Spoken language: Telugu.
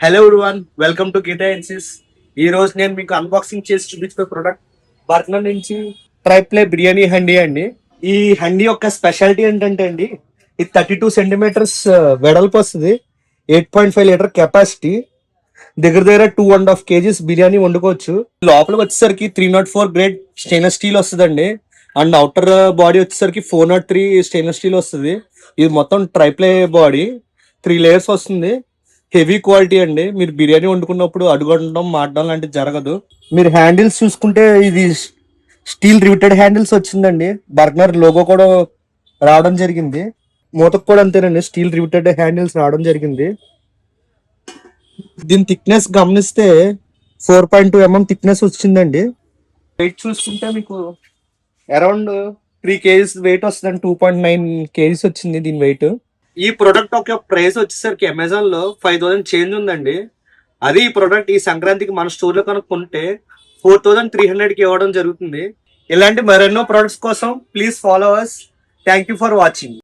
హలో ఎవ్రీవన్, వెల్కమ్ టు గిటాయన్సిస్. ఈ రోజు నేను మీకు అన్బాక్సింగ్ చేసి చూపించిన ప్రోడక్ట్ బర్గర్ నుంచి ట్రైప్లే బిర్యానీ హండీ అండి. ఈ హండీ యొక్క స్పెషాలిటీ ఏంటంటే అండి, ఇది 32 సెంటీమీటర్స్ వెడల్పు వస్తుంది, 8.5 లీటర్ కెపాసిటీ, దగ్గర 2.5 kgs బిర్యానీ వండుకోవచ్చు. లోపలికి వచ్చేసరికి 304 గ్రేడ్ స్టెయిన్లెస్ స్టీల్ వస్తుందండి. అండ్ అవుటర్ బాడీ వచ్చేసరికి 403 స్టెయిన్లెస్ స్టీల్ వస్తుంది. ఇది మొత్తం ట్రైప్లే బాడీ, 3 లేయర్స్ వస్తుంది. హెవీ క్వాలిటీ అండి. మీరు బిర్యానీ వండుకున్నప్పుడు అడుగొనడం మాడడం లాంటిది జరగదు. మీరు హ్యాండిల్స్ చూసుకుంటే ఇది స్టీల్ రివిటెడ్ హ్యాండిల్స్ వచ్చిందండి. బర్గనర్ లోగో కూడా రావడం జరిగింది. మూతకు కూడా అంతేనండి, స్టీల్ రివిటెడ్ హ్యాండిల్స్ రావడం జరిగింది. దీని థిక్నెస్ గమనిస్తే 4.2 mm థిక్నెస్ వచ్చిందండి. వెయిట్ చూసుకుంటే మీకు అరౌండ్ 3 kgs వెయిట్ వస్తుందండి. 2.9 kgs వచ్చింది దీని వెయిట్. ఈ ప్రొడక్ట్ ఒక ప్రైస్ వచ్చేసరికి అమెజాన్ లో 5,000 చేంజ్ ఉందండి. అది ఈ ప్రొడక్ట్ ఈ సంక్రాంతికి మన స్టోర్ లో కొనుక్కుంటే 4,300కి ఇవ్వడం జరుగుతుంది. ఇలాంటి మరెన్నో ప్రొడక్ట్స్ కోసం please follow us. Thank you for watching.